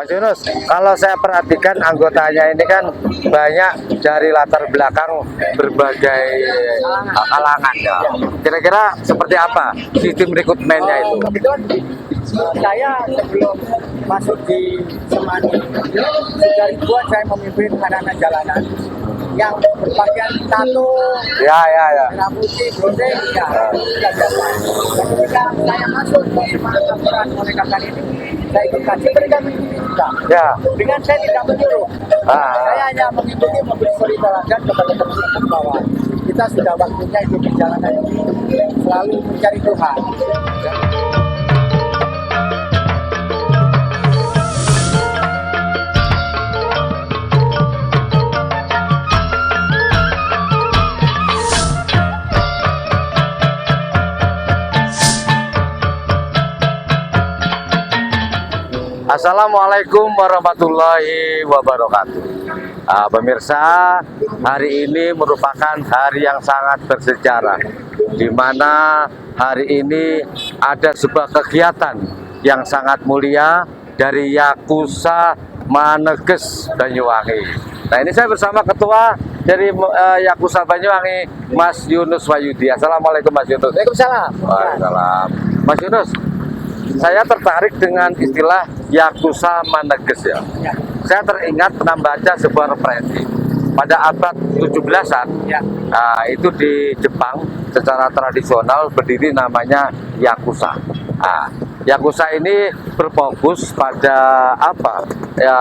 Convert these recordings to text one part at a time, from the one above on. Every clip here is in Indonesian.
Mas Yunus, kalau saya perhatikan anggotanya ini kan banyak dari latar belakang berbagai kalangan ya. Kira-kira seperti apa sistem rekrutmennya itu? Kebetulan saya sebelum masuk di Semani sudah ribuan saya memimpin anak-anak jalanan yang berpakaian tato, Ya. merah putih, bronze, ya sudah biasa. Dan ketika saya masuk ke Semangat Al-Quran oleh kakak ini, saya ikut kaji, mereka mengikuti juga. Ya. Dengan saya tidak menyuruh, saya hanya mengikuti memberi suri teladan kepada teman-teman bahwa kita sudah waktunya hidup di jalanan ini selalu mencari Tuhan. Assalamualaikum warahmatullahi wabarakatuh. Pemirsa, hari ini merupakan hari yang sangat bersejarah, di mana hari ini ada sebuah kegiatan yang sangat mulia dari Yakusa Maneges Banyuwangi. Nah, ini saya bersama ketua dari Yakusa Banyuwangi, Mas Yunus Wahyudi. Assalamualaikum Mas Yunus. Waalaikumsalam. Waalaikumsalam. Mas Yunus, saya tertarik dengan istilah Yakusa Maneges ya. Saya teringat pernah baca sebuah referensi pada abad 17-an. Nah, itu di Jepang secara tradisional berdiri namanya Yakusa. Nah, Yakusa ini berfokus pada apa? Ya,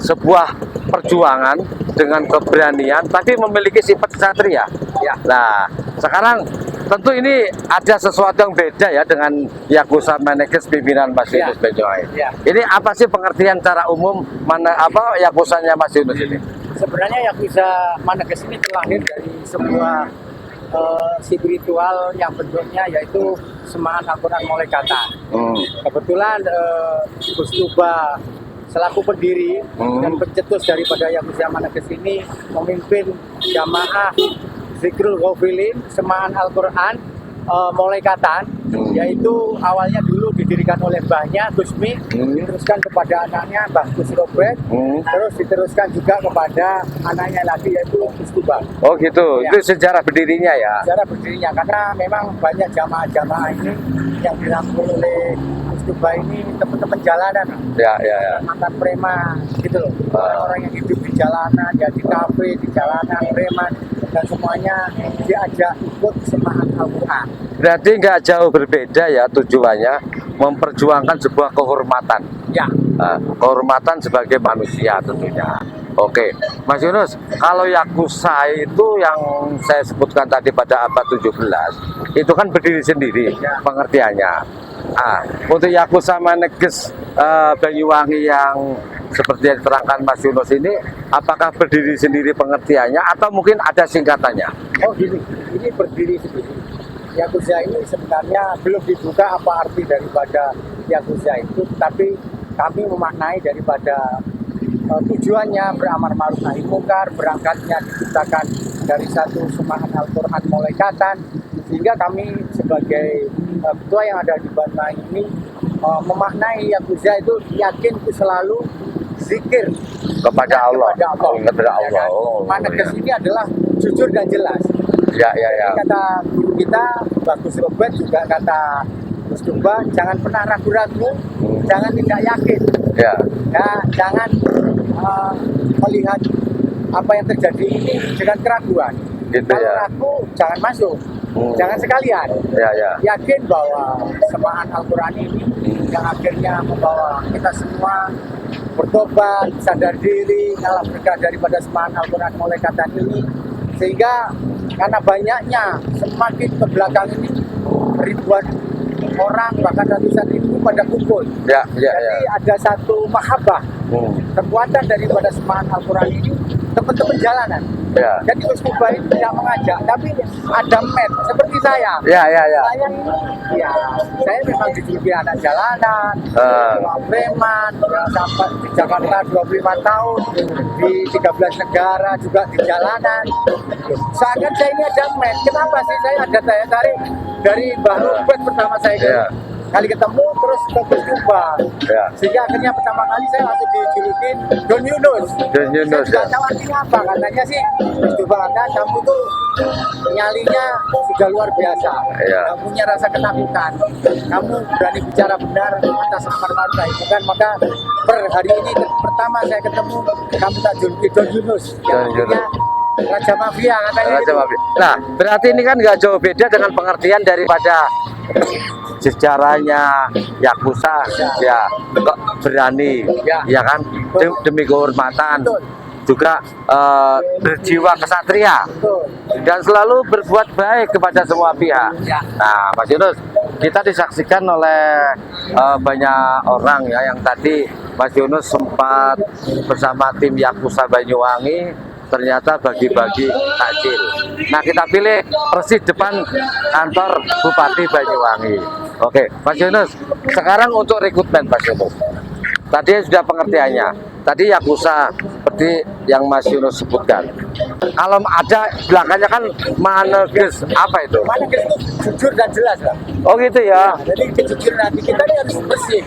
sebuah perjuangan dengan keberanian, tapi memiliki sifat satria. Nah, sekarang tentu ini ada sesuatu yang beda ya dengan Yakusa Maneges pimpinan Mas Yunus Banyuwangi. Ini apa sih pengertian secara umum Yakusanya Mas Yunus ini? Sebenarnya Yakusa Maneges ini terlahir dari sebuah spiritual yang bentuknya yaitu Semaan Al-Quran Molekatan. Kebetulan Gus Tuba selaku pendiri dan pencetus daripada Yakusa Maneges ini memimpin jamaah Zikrul Ghafilin Semaan Al-Quran Molekatan, yaitu awalnya dulu didirikan oleh mbahnya Gusmi, diteruskan kepada anaknya Mbah Gus Robert, terus diteruskan juga kepada anaknya lagi yaitu Gus Tuba. Oh gitu, itu sejarah berdirinya ya? Sejarah berdirinya, karena memang banyak jamaah-jamaah ini yang dirangkul oleh Gus Tuba ini teman-teman jalanan, mantan preman gitu loh, orang-orang yang hidup di jalanan, ya di kafe, di jalanan, preman, dan semuanya diajak ikut Semangat Al-Quran. Berarti nggak jauh berbeda ya tujuannya, memperjuangkan sebuah kehormatan. Kehormatan sebagai manusia tentunya. Oke, Mas Yunus, kalau Yakusa itu yang saya sebutkan tadi pada abad 17, itu kan berdiri sendiri pengertiannya. Untuk Yakusa Maneges Banyuwangi yang seperti yang diterangkan Mas Yunus ini, apakah berdiri sendiri pengertiannya atau mungkin ada singkatannya? Oh gini, ini berdiri sendiri. Yakusa ini sebenarnya belum dibuka apa arti daripada Yakusa itu, tapi kami memaknai daripada tujuannya beramar ma'ruf nahi mungkar, berangkatnya diciptakan dari satu Semangat Al-Quran Molekatan, sehingga kami sebagai ketua yang ada di Banyuwangi ini memaknai Yakusa itu yakin itu selalu zikir kepada Allah. Maneges ini adalah jujur dan jelas. Kata guru kita Bagus Robert, juga kata Gus Tuba, jangan pernah ragu-ragu, jangan tidak yakin, jangan melihat apa yang terjadi ini dengan keraguan. Kalau ragu, jangan masuk, jangan sekalian. Yakin bahwa Semaan Al-Quran ini yang akhirnya membawa kita semua bertobat, sadar diri, ngalah berkah daripada Semaan Al-Quran Molekatan ini, sehingga karena banyaknya semakin ke belakang ini ribuan orang, bahkan ratusan ribu pada kumpul. Jadi ada satu mahabbah, kekuatan daripada Semaan Al-Quran ini, teman-teman jalanan. Jadi Gus Tuba itu tidak mengajak, tapi ada met seperti saya. Saya ini, saya memang dijuluki anak jalanan, preman, sampai di Jakarta 25 tahun, di 13 negara juga di jalanan. Seakan saya ini ada met. Kenapa sih saya ada daya tarik dari Mbah Robert pertama saya kali ketemu terus ke Gus Tuba. Ya. Sehingga akhirnya pertama kali saya langsung dijulukin Don Yunus. Don Yunus, Saya ya. nggak tahu artinya apa, katanya sih Gus Tuba kata kamu tuh nyalinya sudah luar biasa. Ya. Kamu punya rasa ketakutan. Kamu berani bicara benar atas amar ma'ruf nahi munkar. Maka per hari ini pertama saya ketemu kamu tak juluki Don Yunus. Don Yunus. Raja Mafia katanya. Raja Mafia. Nah, berarti ini kan nggak jauh beda dengan pengertian daripada sejarahnya Yakuza, ya kok berani, ya kan, demi kehormatan, juga berjiwa kesatria dan selalu berbuat baik kepada semua pihak. Nah, Mas Yunus, kita disaksikan oleh banyak orang ya, yang tadi Mas Yunus sempat bersama tim Yakuza Banyuwangi ternyata bagi-bagi takjil. Nah, kita pilih persis depan kantor Bupati Banyuwangi. Oke, Mas Yunus, sekarang untuk rekrutmen Mas Yunus. Tadi sudah pengertiannya. Tadi Yakuza seperti yang Mas Yunus sebutkan. Kalau ada belakangnya kan Maneges, apa itu? Maneges itu jujur dan jelas lah. Oh gitu ya. Jadi kejujuran hati kita ini harus bersih.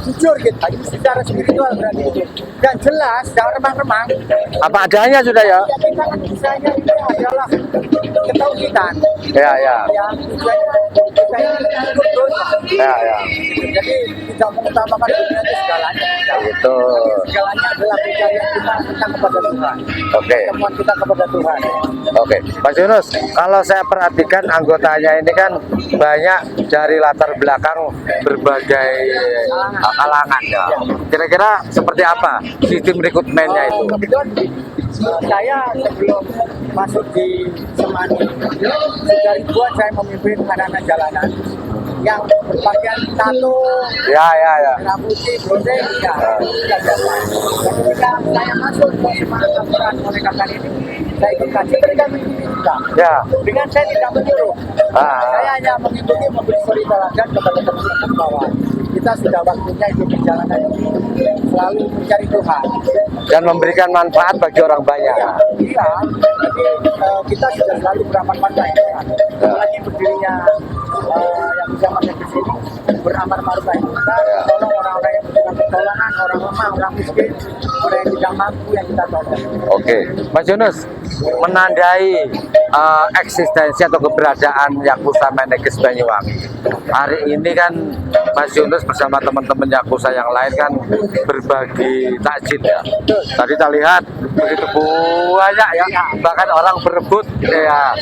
Jujur kita, ini secara spiritual berarti. Dan jelas, jangan remang-remang. Apa adanya sudah ya? Ya, kita kan misalnya itu adalah ketauhidan. Ya, ya. Ya, tujuannya kita ini untuk dosa. Ya, ya. Jadi tidak mengutamakan dunia itu segalanya. Gitu. Segalanya adalah percaya kita kepada Tuhan. Oke. Temuan kita kepada Tuhan. Oke, Mas Yunus, kalau saya perhatikan anggotanya ini kan banyak dari latar belakang berbagai kalangan ya. Kira-kira seperti apa sistem rekrutmennya itu? Kebetulan saya sebelum masuk di Semani sudah ribuan saya memimpin anak-anak jalanan yang berpakaian tato, Ya, ya, ya. merah putih, brodeng, ya, sudah biasa. Dan ketika saya masuk ke Semangat Laporan Pemerintahan ini, saya ikut kaji, mereka mengikuti juga. Ya. Dengan saya tidak menyuruh, saya Ah, hanya mengikuti memberi suri teladan kepada teman-teman bahwa kita sudah waktunya hidup perjalanan ini selalu mencari Tuhan. dan memberikan manfaat bagi orang banyak. Iya, jadi kita sudah selalu beramal pada ini. Apalagi berdirinya yang zaman di sini beramar ma'ruf nahi munkar, tolong orang-orang yang membutuhkan pertolongan, orang lemah, orang miskin, orang yang tidak mampu yang kita tolong. Oke, Mas Yunus, menandai eksistensi atau keberadaan Yakuza Maneges Banyuwangi. Hari ini kan Mas Yunus bersama teman-teman Yakuza yang lain kan berbagi takjil ya. Tadi kita lihat begitu banyak ya, bahkan orang berebut ya,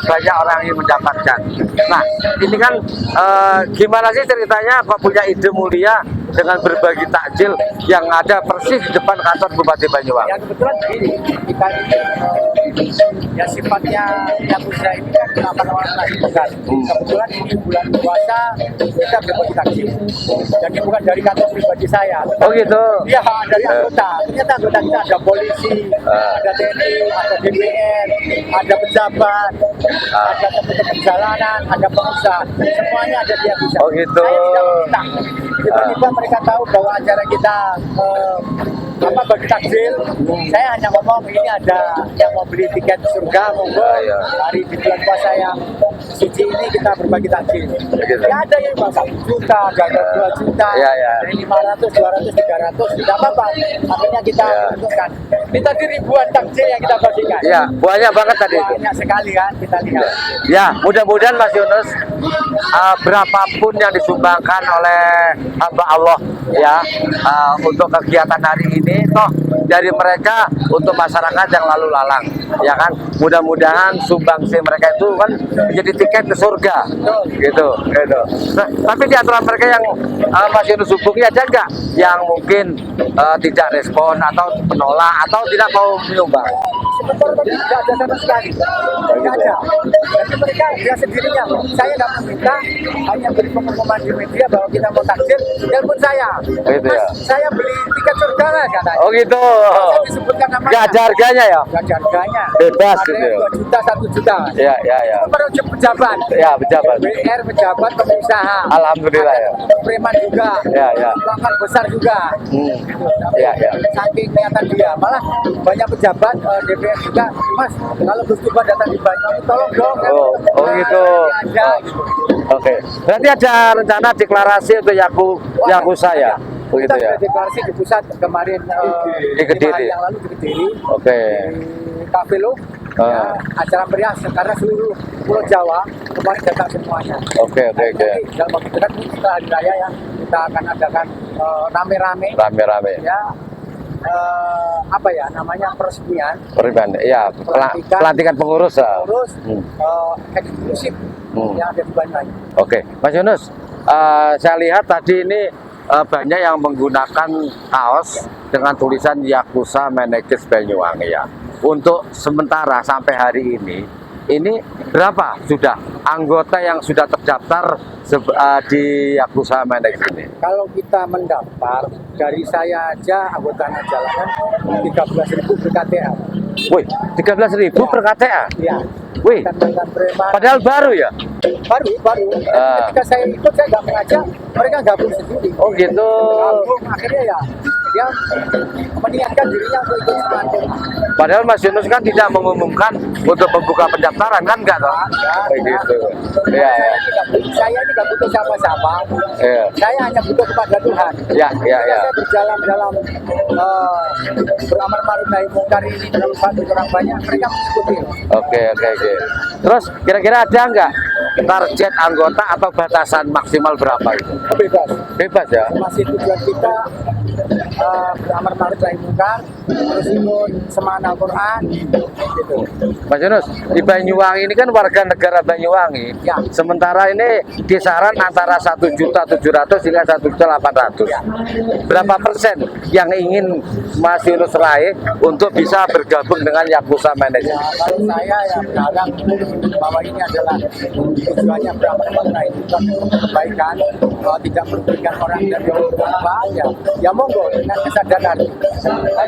banyak orang yang mendapatkan. Nah, ini kan gimana sih ceritanya kok punya ide mulia dengan berbagi takjil yang ada persis di depan kantor Bupati Banyuwangi? Ya kebetulan begini, kita ini ya sifatnya Yakuza ini kan beramal ma'ruf nahi munkar. Kebetulan ini bulan puasa kita berbagi takjil. Jadi bukan dari kantor pribadi saya. Oh gitu. Iya, dari anggota. Ternyata anggota kita ada polisi, ada TNI, ada DPR, ada pejabat, ada teman-teman jalanan, ada pengusaha. Semuanya ada di Yakuza. Oh gitu. Saya tidak meminta. Tiba-tiba mereka tahu bahwa acara kita bagi takjil, saya hanya ngomong ini ada yang mau beli tiket surga, monggo hari di bulan puasa yang suci ini kita berbagi takjil. Ya ada yang bang 1 juta, ada 2 juta, dari 500, 200, 300, tidak apa-apa. Akhirnya kita tentukan. Ini tadi ribuan takjil yang kita bagikan. Ya, banyak banget tadi itu. Banyak sekali kan kita lihat. Ya, mudah-mudahan Mas Yunus, berapapun yang disumbangkan oleh hamba Allah ya untuk kegiatan hari ini, toh dari mereka untuk masyarakat yang lalu lalang, ya kan. Mudah-mudahan sumbangsi mereka itu kan menjadi tiket ke surga, gitu. Nah, tapi di antara mereka yang Mas Yunus hubungi ada nggak yang mungkin tidak respon atau menolak atau tidak mau menyumbang? Sebetulnya tidak ada sama sekali, tidak ada. Jadi mereka dia sendirinya. Saya nggak meminta, hanya beri pengumuman di media bahwa kita mau takjil. Telepon saya, Gitu ya. Mas, saya beli tiket surga lah katanya. Oh gitu. Saya disebutkan namanya. Nggak ada harganya ya? Nggak ada harganya. Bebas Ada gitu yang ya? 2 juta, 1 juta. Ya. Itu baru pejabat. Ya, pejabat. BR, pejabat, pengusaha. Alhamdulillah ya. Preman juga. Ya. Bahkan besar juga. Ya. Saking niatan dia, malah banyak pejabat DPR DM juga, Mas, kalau Gus Tuba datang di Banyuwangi, tolong dong. Oh gitu. Ada, gitu. Oke. Berarti ada rencana deklarasi untuk Yakuza ya? Begitu Kita ya. sudah deklarasi di pusat kemarin Di Kediri. 5 hari yang lalu di Kediri. Oke. Di Cafe Lo, ya, acara meriah karena seluruh Pulau Jawa kemarin datang semuanya. Oke. Nanti dalam waktu dekat ini setelah hari raya ya kita akan adakan rame-rame Rame-rame. ya, apa ya namanya, peresmian Perubahan. Iya, pelantikan pengurus ya. terus eksklusif yang ada di Banyuwangi. Oke, Mas Yunus, saya lihat tadi ini banyak yang menggunakan kaos dengan tulisan Yakuza Meneges Banyuwangi ya. Untuk sementara sampai hari ini berapa sudah anggota yang sudah terdaftar di Yakuza Meneges ini? Kalau kita mendaftar, dari saya aja anggotanya jalanan 13.000 per KTA. Wih, 13.000 per KTA? Iya. Wih, Mantan preman. padahal baru ya? Baru. Ketika saya ikut, saya nggak mengajak, mereka gabung sendiri. Oh gitu. Gabung, akhirnya ya dia meniatkan dirinya untuk ikut semangat. Padahal Mas Yunus kan tidak mengumumkan untuk membuka pendaftaran kan enggak toh? Kayak gitu. Iya, ya. Saya ini nggak butuh siapa-siapa. Iya. Saya hanya butuh kepada Tuhan. Ya. Saya berjalan dalam beramar ma'ruf nahi mungkar ini dalam bantu orang banyak, mereka mengikuti. Oke. Terus kira-kira ada nggak target anggota atau batasan maksimal berapa itu? Bebas. Bebas ya? Masih tujuan kita beramar ma'ruf nahi mungkar, terus ikut semangat Al-Quran, gitu. Mas Yunus, di Banyuwangi ini kan warga negara Banyuwangi. Ya. Sementara ini kisaran antara 1.700.000 hingga 1.800.000. Ya. Berapa persen yang ingin Mas Yunus raih untuk bisa bergabung dengan Yakuza Ya, Manager? kalau saya ya berharap bahwa ini adalah tujuannya beramar ma'ruf nahi mungkar untuk kebaikan, tidak merugikan orang dan apa ya monggo dengan kesadaran.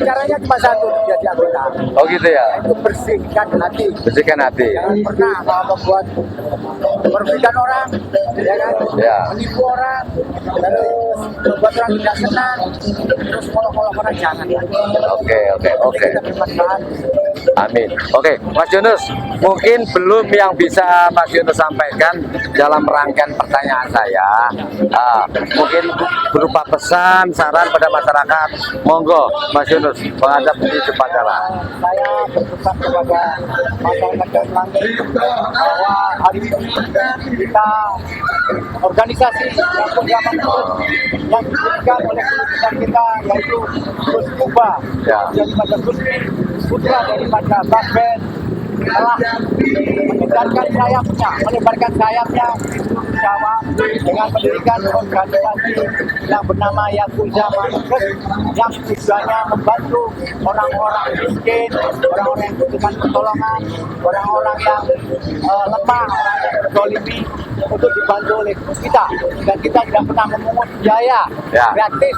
Caranya cuma satu untuk jadi anggota, Oh gitu ya? itu bersihkan hati. Bersihkan hati. Jangan pernah membuat merugikan orang, ya kan? Ya. Menipu orang, terus membuat orang tidak senang, terus kolok-kolok orang, jangan. Oke. Kita bermanfaat. Amin. Oke, Mas Yunus, mungkin belum yang bisa Mas Yunus sampaikan dalam rangkaian pertanyaan saya. Mungkin berupa pesan, saran pada masyarakat. Monggo, Mas Yunus, menghadap di depan jalan. Saya berpesan kepada masyarakat dan langit bahwa hari ini kita organisasi yang pengaman yang diberikan oleh kita yaitu Gus Tuba, Ya. daripada Gus putra daripada Bakben, telah melebarkan sayapnya di seluruh Jawa dengan mendirikan organisasi yang bernama Yakuza Meneges yang tujuannya membantu orang-orang miskin, orang-orang yang membutuhkan pertolongan, orang-orang yang lemah, orang yang terzalimi untuk dibantu oleh kita, dan kita tidak pernah memungut biaya Ya. gratis.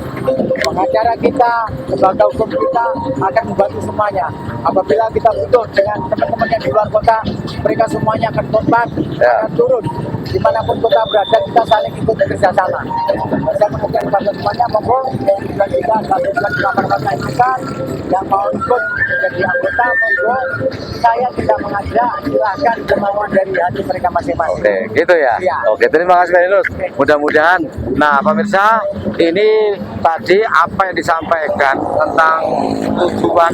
Pengacara kita, lembaga hukum kita akan membantu semuanya. Apabila kita butuh dengan teman-teman yang di luar kota, mereka semuanya akan kompak, Ya. akan turun. Dimanapun kota berada, kita saling ikut bekerja sama. Saya mengucapkan kepada semuanya, monggo dan kita lakukan beramar-ma'ruf mungkar yang mau ikut menjadi anggota, monggo. Saya tidak mengajak, silahkan kemauan dari hati mereka masing-masing. Oke, gitu ya? Iya. Oke, terima kasih Mas Yunus. Mudah-mudahan. Nah, pemirsa, ini tadi apa yang disampaikan tentang tujuan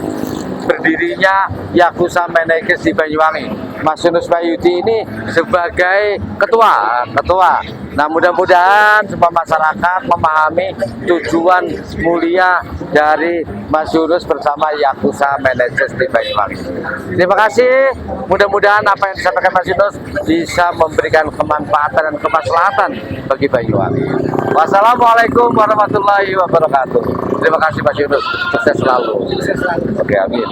berdirinya Yakuza Meneges di Banyuwangi. Mas Yunus Bayudi ini sebagai ketua. Nah, mudah-mudahan semua masyarakat memahami tujuan mulia dari Mas Yunus bersama Yakuza Meneges di Banyuwangi. Terima kasih. Mudah-mudahan apa yang disampaikan Mas Yunus bisa memberikan kemanfaatan dan kemaslahatan bagi Banyuwangi. Wassalamualaikum warahmatullahi wabarakatuh. Terima kasih Mas Yunus. Sukses selalu. Sukses selalu. Oke, amin.